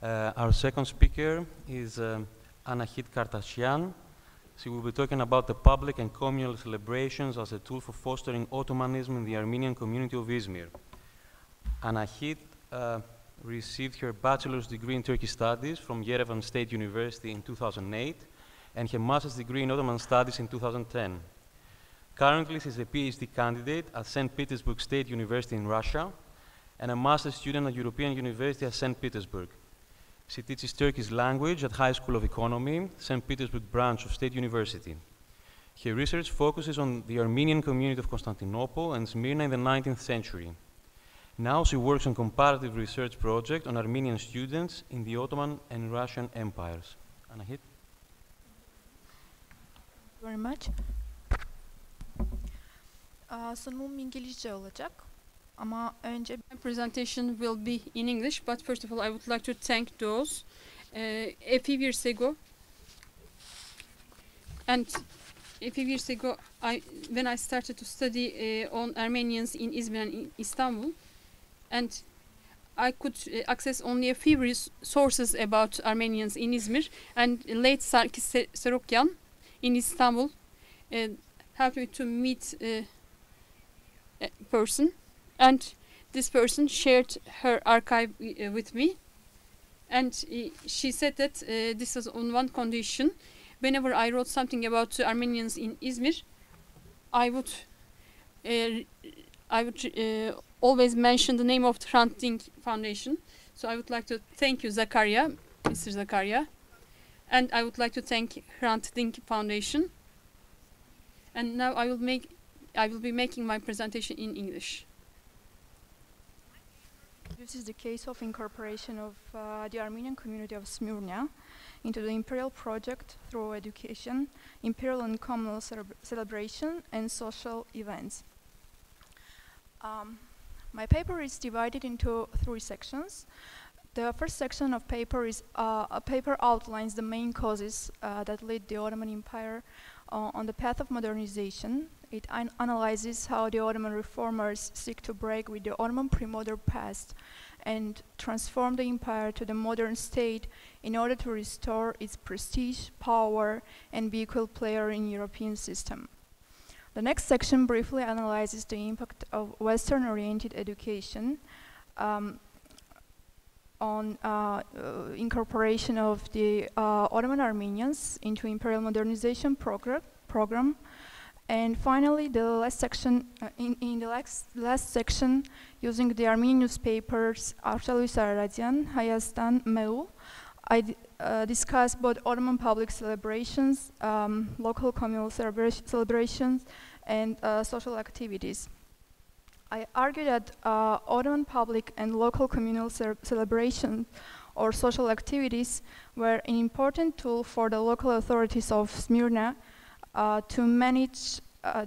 Our second speaker is Anahit Kartashyan. She will be talking about the public and communal celebrations as a tool for fostering Ottomanism in the Armenian community of Izmir. Anahit received her bachelor's degree in Turkish studies from Yerevan State University in 2008 and her master's degree in Ottoman studies in 2010. Currently, she is a PhD candidate at St. Petersburg State University in Russia and a master's student at European University at St. Petersburg. She teaches Turkish language at High School of Economy, St. Petersburg branch of State University. Her research focuses on the Armenian community of Constantinople and Smyrna in the 19th century. Now she works on comparative research project on Armenian students in the Ottoman and Russian empires. Anahit? Thank you very much. Sunumum İngilizce olacak. Ama önce My presentation will be in English, but first of all, I would like to thank those a few years ago. And a few years ago, when I started to study on Armenians in İzmir and in Istanbul, and I could access only a few sources about Armenians in İzmir, and late Sarkis Serokyan in Istanbul helped me to meet a person, and this person shared her archive with me, and she said that this was on one condition: whenever I wrote something about Armenians in İzmir, I would always mention the name of the Hrant Dink Foundation. So I would like to thank you, Zakaria, Mr. Zakaria, and I would like to thank Hrant Dink Foundation. And now I will be making my presentation in English. this is the case of incorporation of the Armenian community of Smyrna into the imperial project through education, imperial and communal celebration, and social events. My paper is divided into 3 sections. The first section of paper is a paper outlines the main causes that lead the Ottoman Empire on the path of modernization. It analyzes how the Ottoman reformers seek to break with the Ottoman pre-modern past and transform the empire to the modern state in order to restore its prestige, power, and be equal player in European system. The next section briefly analyzes the impact of Western-oriented education on incorporation of the Ottoman Armenians into imperial modernization program. And finally, the last section, in the last section, using the Armenian newspapers Arşaluis Araratian, Hayastan, Meu, I discussed both Ottoman public celebrations, local communal celebrations, and social activities. I argue that Ottoman public and local communal celebrations or social activities were an important tool for the local authorities of Smyrna to manage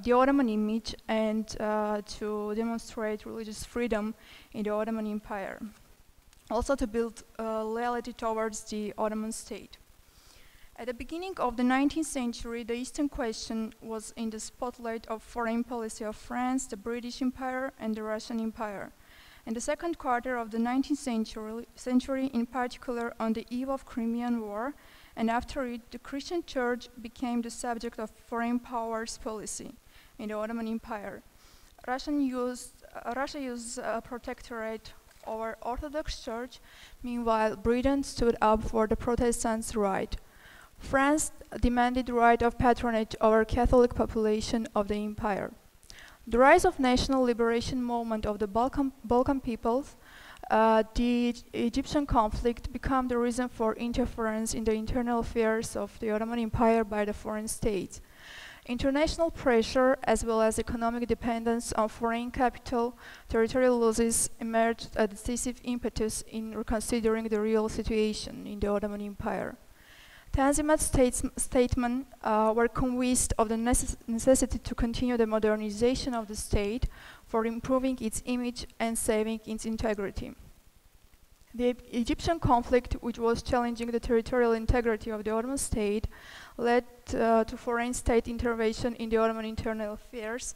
the Ottoman image and to demonstrate religious freedom in the Ottoman Empire. Also to build loyalty towards the Ottoman state. At the beginning of the 19th century, the Eastern question was in the spotlight of foreign policy of France, the British Empire, and the Russian Empire. In the second quarter of the 19th century, in particular on the eve of Crimean War, and after it, the Christian Church became the subject of foreign powers policy in the Ottoman Empire. Russia used a protectorate over Orthodox Church, meanwhile Britain stood up for the Protestants' right. France demanded the right of patronage over Catholic population of the empire. The rise of national liberation movement of the Balkan peoples, the Egyptian conflict became the reason for interference in the internal affairs of the Ottoman Empire by the foreign states. International pressure as well as economic dependence on foreign capital, territorial losses emerged a decisive impetus in reconsidering the real situation in the Ottoman Empire. Tanzimat's statesmen were convinced of the necessity to continue the modernization of the state for improving its image and saving its integrity. The Egyptian conflict, which was challenging the territorial integrity of the Ottoman state, led to foreign state intervention in the Ottoman internal affairs,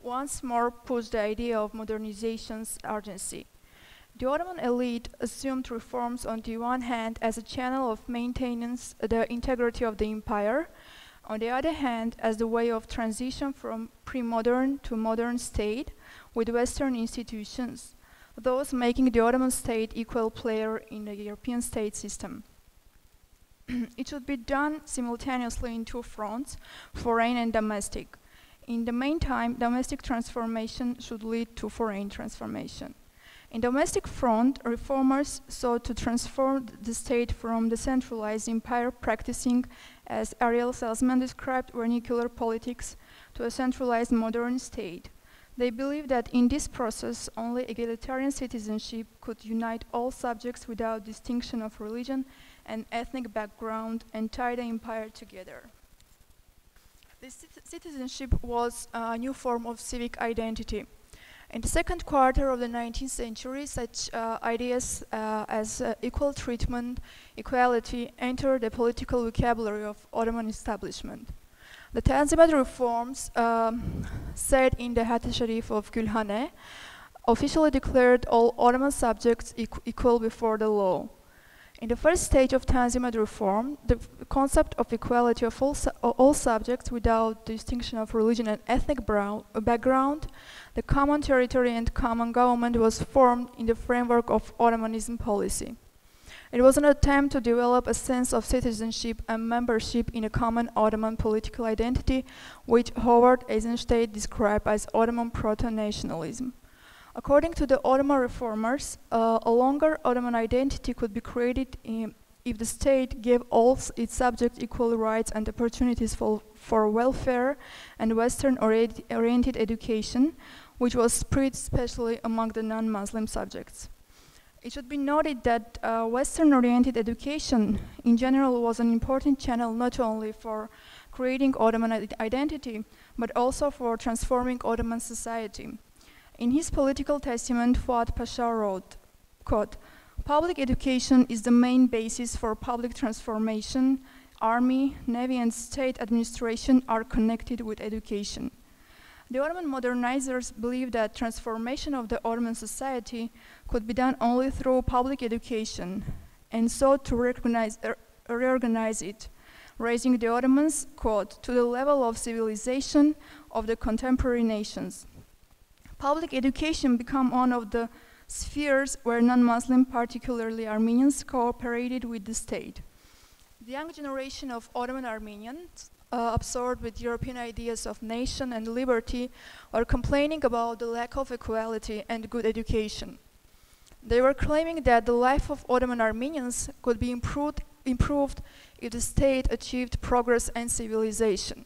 once more pushed the idea of modernization's urgency. The Ottoman elite assumed reforms on the one hand as a channel of maintenance the integrity of the empire, on the other hand as the way of transition from pre-modern to modern state with Western institutions, thus making the Ottoman state equal player in the European state system. It should be done simultaneously in two fronts, foreign and domestic. In the meantime, domestic transformation should lead to foreign transformation. In domestic front, reformers sought to transform the state from the centralized empire practicing, as Ariel Salzman described, vernacular politics, to a centralized modern state. They believed that in this process, only egalitarian citizenship could unite all subjects without distinction of religion and ethnic background and tie the empire together. This citizenship was a new form of civic identity. In the second quarter of the 19th century, such ideas as equal treatment, equality entered the political vocabulary of Ottoman establishment. The Tanzimat reforms said in the Hatta Sharif of Gülhane officially declared all Ottoman subjects equal before the law. In the first stage of Tanzimat reform, the concept of equality of all subjects without distinction of religion and ethnic background, the common territory and common government was formed in the framework of Ottomanism policy. It was an attempt to develop a sense of citizenship and membership in a common Ottoman political identity, which Howard Eisenstadt described as Ottoman proto-nationalism. According to the Ottoman reformers, a longer Ottoman identity could be created if the state gave all its subjects equal rights and opportunities for welfare and Western-oriented education, which was spread especially among the non-Muslim subjects. It should be noted that Western-oriented education in general was an important channel not only for creating Ottoman identity, but also for transforming Ottoman society. In his political testament, Fuat Pasha wrote, quote, "Public education is the main basis for public transformation. Army, navy, and state administration are connected with education." The Ottoman modernizers believed that transformation of the Ottoman society could be done only through public education, and sought to reorganize it, raising the Ottomans, quote, "to the level of civilization of the contemporary nations." Public education became one of the spheres where non-Muslim, particularly Armenians, cooperated with the state. The young generation of Ottoman Armenians, absorbed with European ideas of nation and liberty, were complaining about the lack of equality and good education. They were claiming that the life of Ottoman Armenians could be improved if the state achieved progress and civilization.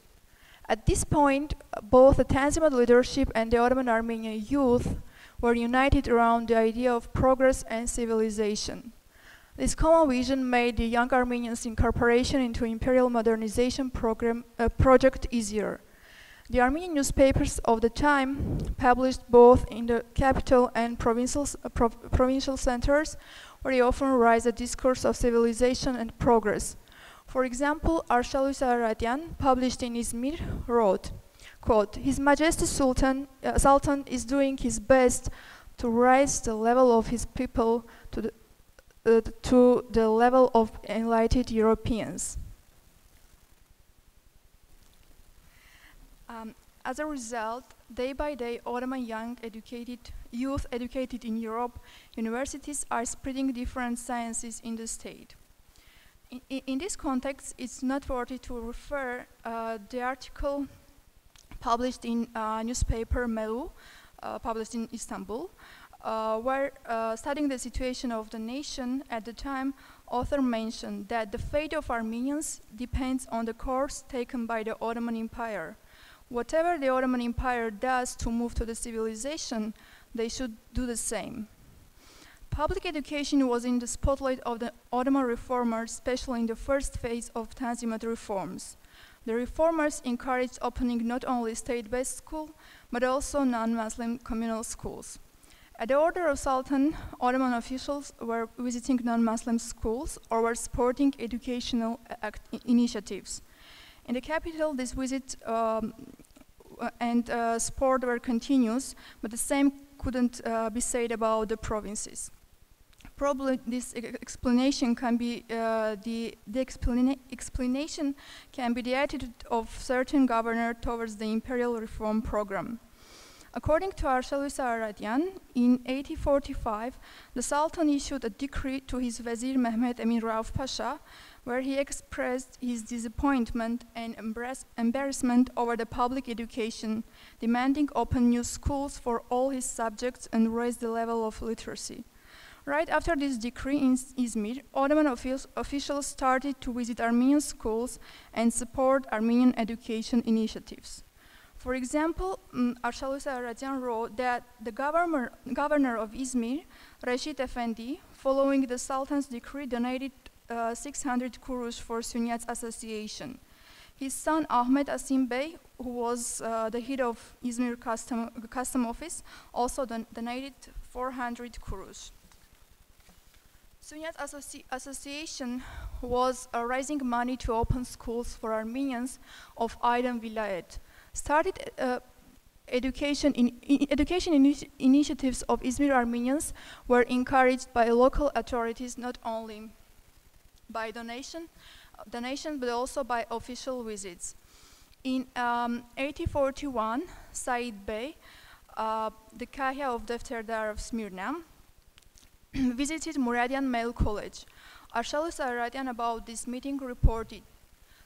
At this point, both the Tanzimat leadership and the Ottoman Armenian youth were united around the idea of progress and civilization. This common vision made the young Armenians' incorporation into imperial modernization project easier. The Armenian newspapers of the time, published both in the capital and provincial centers, very often raised a discourse of civilization and progress. For example, Arshaluis Araratian, published in İzmir, wrote, quote, "His Majesty Sultan is doing his best to raise the level of his people to the level of enlightened Europeans." As a result, day by day, Ottoman youth educated in Europe, universities are spreading different sciences in the state. In this context, it's noteworthy to refer the article published in newspaper Melu, published in Istanbul, where studying the situation of the nation at the time, author mentioned that the fate of Armenians depends on the course taken by the Ottoman Empire. Whatever the Ottoman Empire does to move to the civilization, they should do the same. Public education was in the spotlight of the Ottoman reformers, especially in the first phase of Tanzimat reforms. The reformers encouraged opening not only state-based schools, but also non-Muslim communal schools. At the order of Sultan, Ottoman officials were visiting non-Muslim schools or were supporting educational initiatives. In the capital, this visit and support were continuous, but the same couldn't be said about the provinces. Probably this explanation can be explanation can be the attitude of certain governor towards the imperial reform program. According to Arshal Aradian, in 1845, the Sultan issued a decree to his Vezir Mehmet Emin Rauf Pasha, where he expressed his disappointment and embarrassment over the public education, demanding open new schools for all his subjects and raise the level of literacy. Right after this decree in Izmir, Ottoman officials started to visit Armenian schools and support Armenian education initiatives. For example, Arshal Aradian wrote that the governor of Izmir, Reşit Efendi, following the Sultan's decree, donated 600 kurush for Sünniyat Association. His son Ahmed Asim Bey, who was the head of Izmir Custom Office, also donated 400 kurush. Sünniyat Association was raising money to open schools for Armenians of Aydın Vilayet. Started education initiatives of Izmir Armenians were encouraged by local authorities, not only by donation but also by official visits. In 1841, Said Bey, the Kahya of Defterdar of Smyrna, visited Muradian Male College. Arshal Aradian about this meeting reported,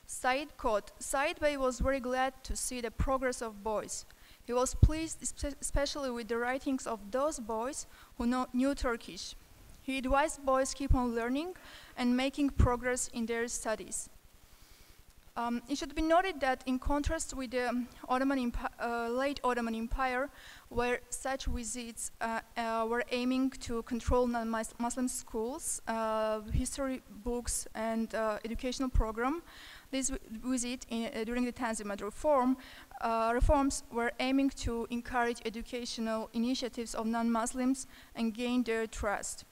Said quote, Said Bey was very glad to see the progress of boys. He was pleased especially with the writings of those boys who knew Turkish. He advised boys keep on learning and making progress in their studies. It should be noted that in contrast with the late Ottoman Empire, where such visits were aiming to control non-Muslim schools, history books, and educational program, this visit during the Tanzimat reforms were aiming to encourage educational initiatives of non-Muslims and gain their trust.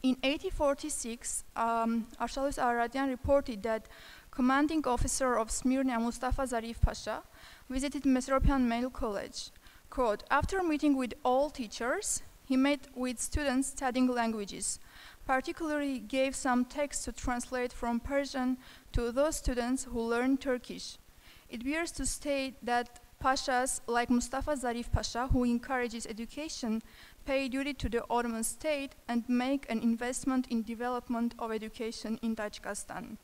In 1846, Arshal Aradian reported that commanding officer of Smyrna, Mustafa Zarif Pasha, visited Metropolitan Male College. Quote, after meeting with all teachers, he met with students studying languages. Particularly gave some text to translate from Persian to those students who learned Turkish. It bears to state that Pashas, like Mustafa Zarif Pasha, who encourages education, pay duty to the Ottoman state and make an investment in development of education in Tajikistan.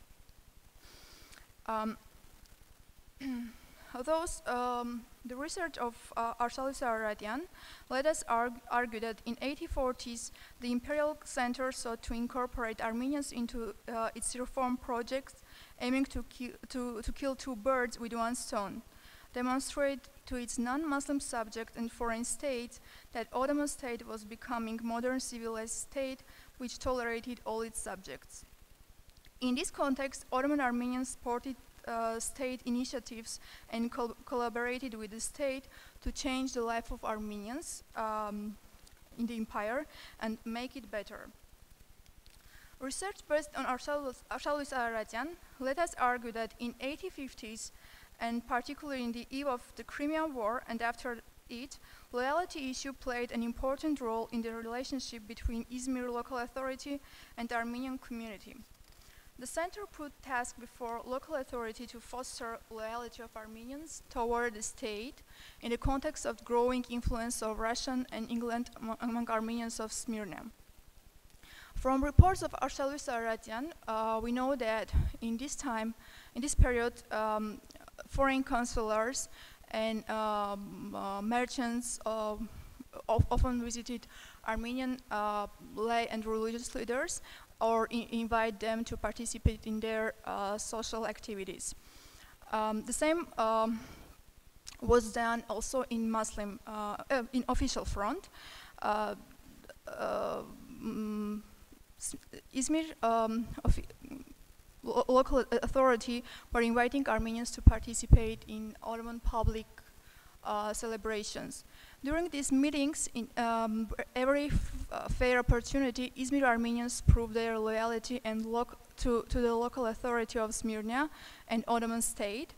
The research of Arshal Aradian let us argue that in 1840s, the imperial center sought to incorporate Armenians into its reform projects, aiming to kill two birds with one stone, demonstrate to its non-Muslim subject and foreign states that Ottoman state was becoming modern civilized state which tolerated all its subjects. In this context, Ottoman Armenians supported state initiatives and collaborated with the state to change the life of Armenians in the empire and make it better. Research based on Arshal Aradian let us argue that in 1850s, and particularly in the eve of the Crimean War and after it, loyalty issue played an important role in the relationship between Izmir local authority and the Armenian community. The center put task before local authority to foster loyalty of Armenians toward the state in the context of growing influence of Russian and England among Armenians of Smyrna. From reports of Arshal Aradian, we know that in this period, foreign consulars and merchants often visited Armenian lay and religious leaders or invite them to participate in their social activities. The same was done also in Muslim, in official front. Izmir local authority were inviting Armenians to participate in Ottoman public celebrations. During these meetings, in every fair opportunity, Izmir Armenians proved their loyalty and to the local authority of Smyrna and Ottoman state.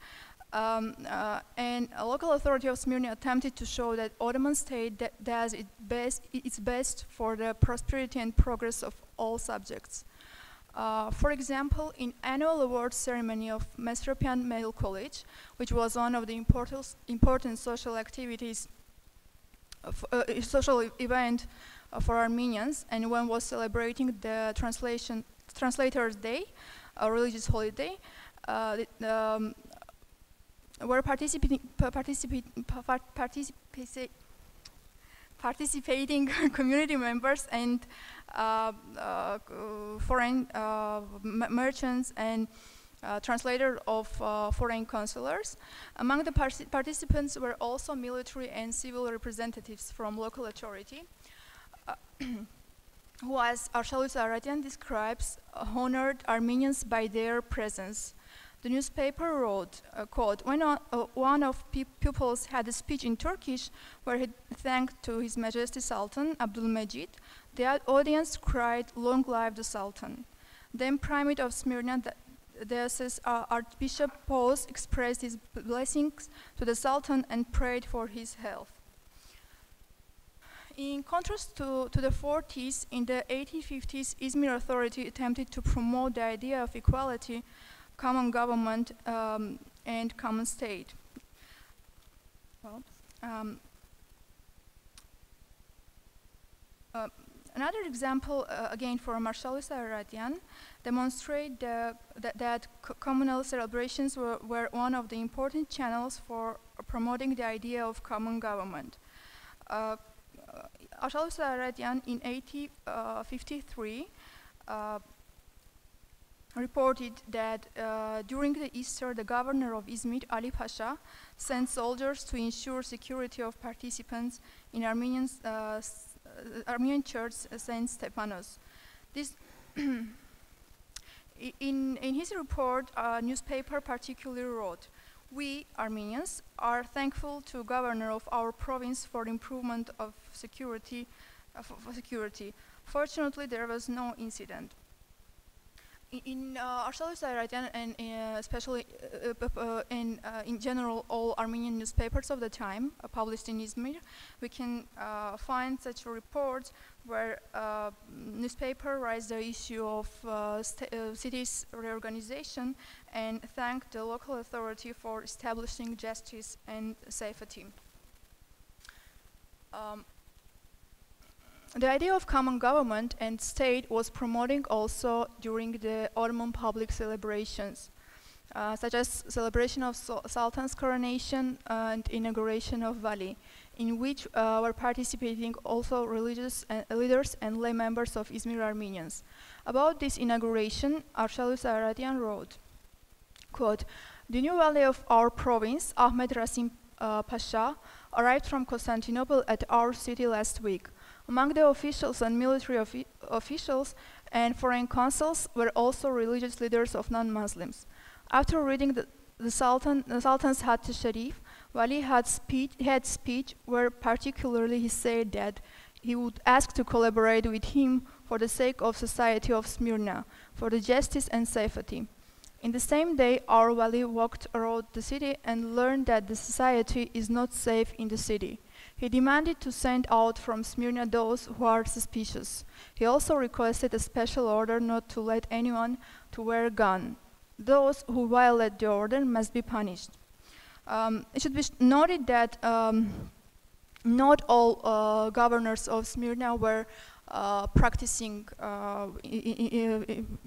And a local authority of Smyrna attempted to show that Ottoman state does its best for the prosperity and progress of all subjects. For example, in annual awards ceremony of Mesropian Male College, which was one of the important social activities, social event for Armenians, and one was celebrating the Translators' Day, a religious holiday, where participating community members and foreign merchants and translators of foreign consulars. Among the participants were also military and civil representatives from local authority, who, as Arshalius Aradian describes, honored Armenians by their presence. The newspaper wrote, quote, when one of pupils had a speech in Turkish where he thanked to His Majesty Sultan Abdülmecid, the audience cried, "Long live the Sultan." Then Primate of Smyrna, Diocese Archbishop Paus, expressed his blessings to the Sultan and prayed for his health. In contrast to the 40s, in the 1850s, Izmir authority attempted to promote the idea of equality, common government, and common state. Well, another example, again from Arshalius Aradian, demonstrate that communal celebrations were one of the important channels for promoting the idea of common government. Arshalius Aradian in 1853 reported that during the Easter, the governor of İzmir, Ali Pasha, sent soldiers to ensure security of participants in Armenian church Saint Stepanos. This in his report, a newspaper particularly wrote, "We, Armenians, are thankful to governor of our province for the improvement of security. Fortunately, there was no incident." In Arshalius Aradian and especially in general all Armenian newspapers of the time published in Izmir, we can find such reports where newspaper raised the issue of city's reorganization and thanked the local authority for establishing justice and safety. The idea of common government and state was promoting also during the Ottoman public celebrations, such as celebration of Sultan's coronation and inauguration of Vali, in which were participating also religious leaders and lay members of Izmir Armenians. About this inauguration, Arshalius Aradian wrote, quote, "The new Vali of our province, Ahmed Pasha, arrived from Constantinople at our city last week. Among the officials and military officials and foreign consuls were also religious leaders of non-Muslims. After reading the Sultan's Hatt Sharif, Wali had speech where particularly he said that he would ask to collaborate with him for the sake of society of Smyrna, for the justice and safety. In the same day, our Wali walked around the city and learned that the society is not safe in the city. He demanded to send out from Smyrna those who are suspicious. He also requested a special order not to let anyone to wear a gun. Those who violate the order must be punished." It should be noted that not all governors of Smyrna were practicing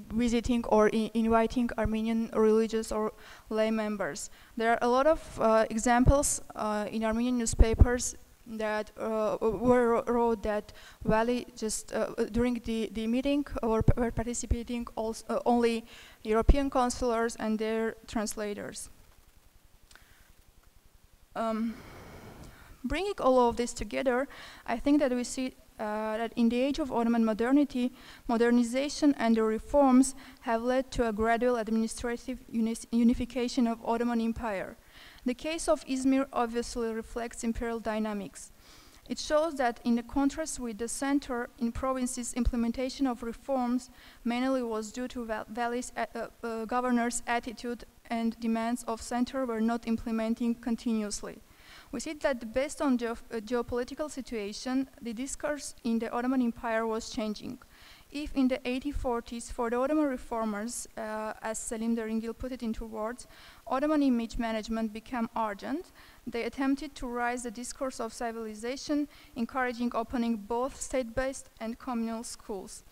visiting or inviting Armenian religious or lay members. There are a lot of examples in Armenian newspapers that wrote that Vali just during the meeting were participating also only European consulars and their translators. Bringing all of this together, I think that we see that in the age of Ottoman modernity, modernization and the reforms have led to a gradual administrative unification of Ottoman Empire. The case of Izmir obviously reflects imperial dynamics. It shows that in the contrast with the center in provinces, implementation of reforms mainly was due to Vali's governors' attitude and demands of center were not implementing continuously. We see that based on geopolitical situation, the discourse in the Ottoman Empire was changing. If in the 1840s, for the Ottoman reformers, as Selim Deringil put it into words, Ottoman image management became urgent, they attempted to raise the discourse of civilization, encouraging opening both state-based and communal schools.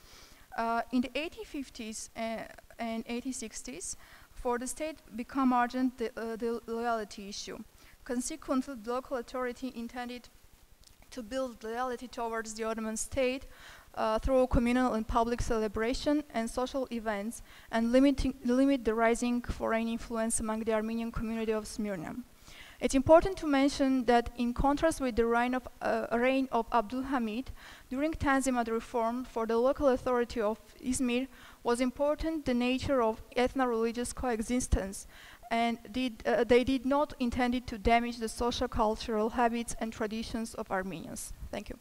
In the 1850s and 1860s, for the state became urgent the loyalty issue. Consequently, the local authority intended to build loyalty towards the Ottoman state through communal and public celebration and social events, and limit the rising foreign influence among the Armenian community of Smyrna. It's important to mention that in contrast with the reign of Abdul Hamid, during Tanzimat reform for the local authority of Izmir was important the nature of ethno-religious coexistence, and they did not intend to damage the social cultural habits and traditions of Armenians. Thank you.